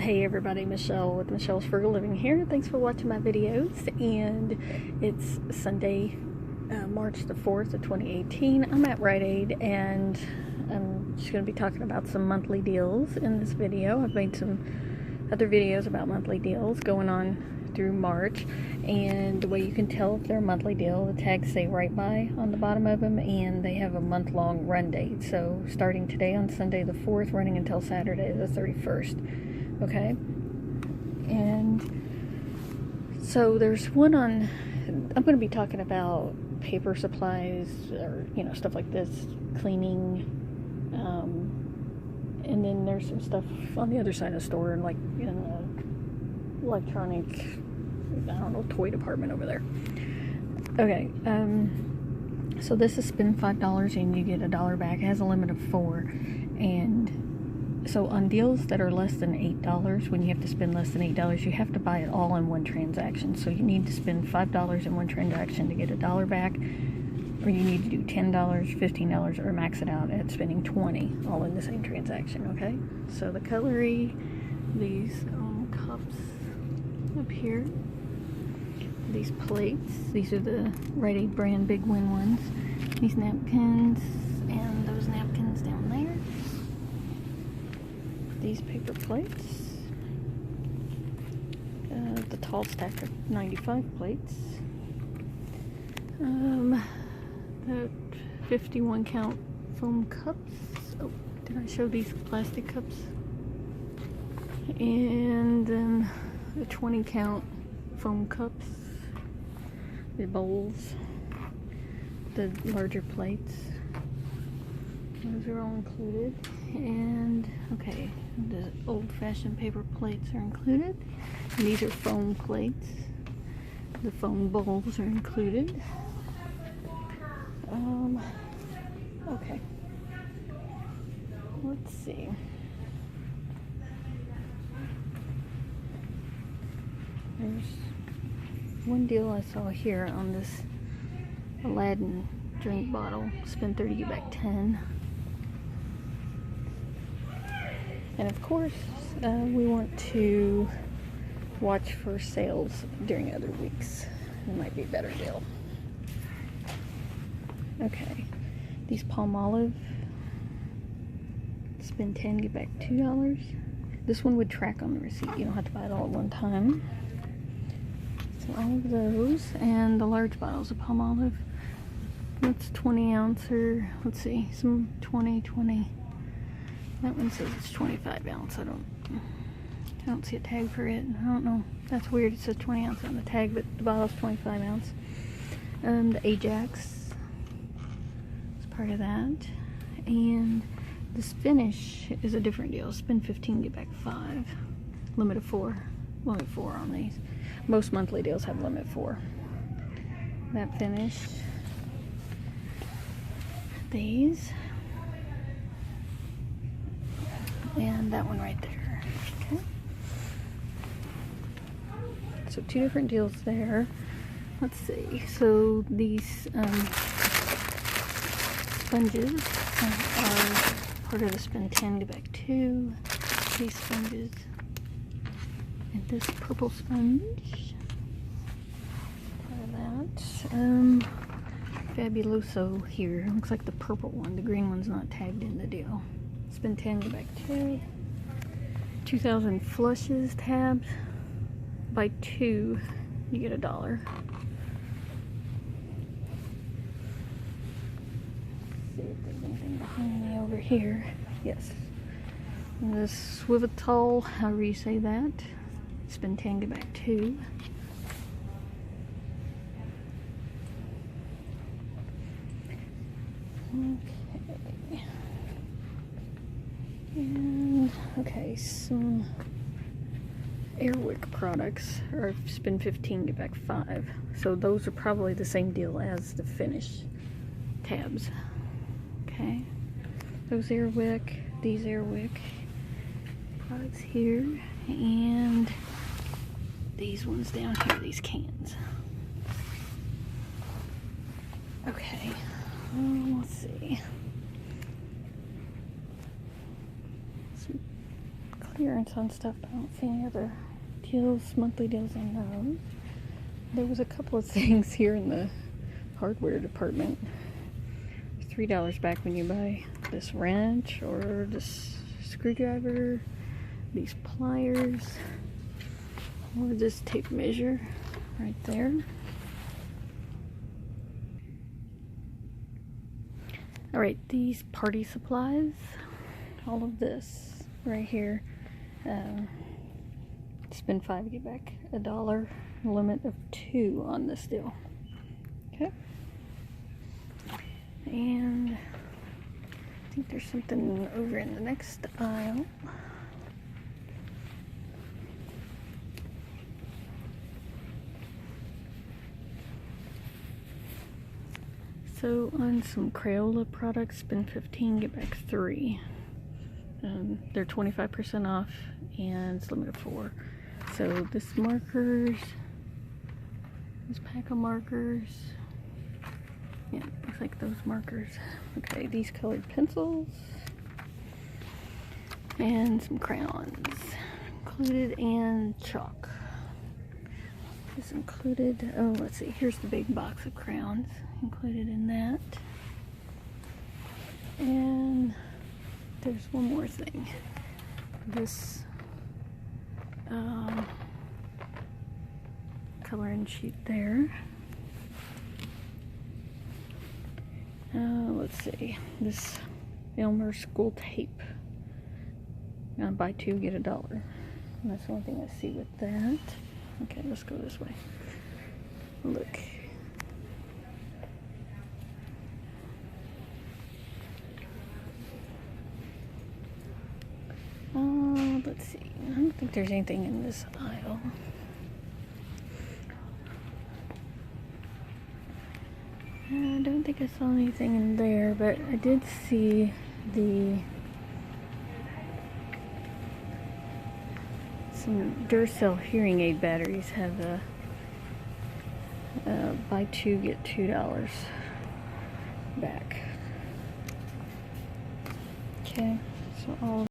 Hey everybody, Michelle with Michelle's Frugal Living here. Thanks for watching my videos. And it's Sunday, March the 4th of 2018. I'm at Rite Aid and I'm just going to be talking about some monthly deals in this video. I've made some other videos about monthly deals going on through March, and the way you can tell if they're a monthly deal, the tags say right by on the bottom of them, and they have a month-long run date. So starting today on Sunday the 4th, running until Saturday the 31st. Okay, and so there's one on, I'm going to be talking about paper supplies, or stuff like this, cleaning, and then there's some stuff on the other side of the store, like in the electronic, I don't know, toy department over there. Okay, so this is spend $5 and you get $1 back. It has a limit of 4, and so on deals that are less than $8, when you have to spend less than $8, you have to buy it all in one transaction. So you need to spend $5 in one transaction to get $1 back, or you need to do $10, $15, or max it out at spending $20 all in the same transaction. Okay, so the cutlery, these cups up here, these plates, these are the Rite Aid brand Big Win ones, these napkins, and those napkins down there, these paper plates, the tall stack of 95 plates, the 51 count foam cups. Oh, did I show these plastic cups? And then the 20 count foam cups, the bowls, the larger plates, those are all included. And okay, the old-fashioned paper plates are included, and these are foam plates. The foam bowls are included. Okay, let's see. There's one deal I saw here on this Aladdin drink bottle. Spend 30, get back 10. And of course, we want to watch for sales during other weeks. It might be a better deal. Okay, these Palmolive, spend 10, get back $2. This one would track on the receipt. You don't have to buy it all at one time. So all of those, and the large bottles of Palmolive. That's 20 ounce, or let's see, some 20. That one says it's 25 ounce. I don't see a tag for it. I don't know. That's weird. It says 20 ounce on the tag, but the bottle's 25 ounce. The Ajax is part of that, and this Finish is a different deal. Spend 15, get back 5. Limit of 4. Limit 4 on these. Most monthly deals have limit 4. That Finish. These. And that one right there. Okay. So 2 different deals there. Let's see. So these sponges are part of the spend 10, get back 2. These sponges. And this purple sponge. Part of that. Fabuloso here. Looks like the purple one. The green one's not tagged in the deal. Spend 10, get back 2. 2000 flushes tabs. Buy 2, you get $1. See if there's anything behind me over here. Yes. And this Swivitol, however you say that. Spend 10, get back 2. Okay. And okay, some Airwick products are spend 15, get back 5. So those are probably the same deal as the Finish tabs. Okay. Those Airwick, these Airwick products here, and these ones down here, these cans. Okay. Let's see. Some clearance on stuff, but I don't see any other deals, monthly deals on those. There was a couple of things here in the hardware department. $3 back when you buy this wrench or this screwdriver, these pliers, or this tape measure right there. Alright, these party supplies, all of this right here. Spend $5, get back $1, limit of 2 on this deal. Okay. And I think there's something over in the next aisle. So on some Crayola products, spend $15, get back 3. They're 25% off and it's limited 4. So this markers, this pack of markers, yeah, looks like those markers. Okay, these colored pencils and some crayons included, and chalk is included. Oh, let's see, here's the big box of crayons included in that. And there's one more thing. This coloring sheet there. Let's see, this Elmer school tape. Buy 2, get $1. And that's the only thing I see with that. Okay, let's go this way. Look. Let's see. I don't think there's anything in this aisle. I don't think I saw anything in there, but I did see some Duracell hearing aid batteries have a buy 2 get $2 back. Okay, so all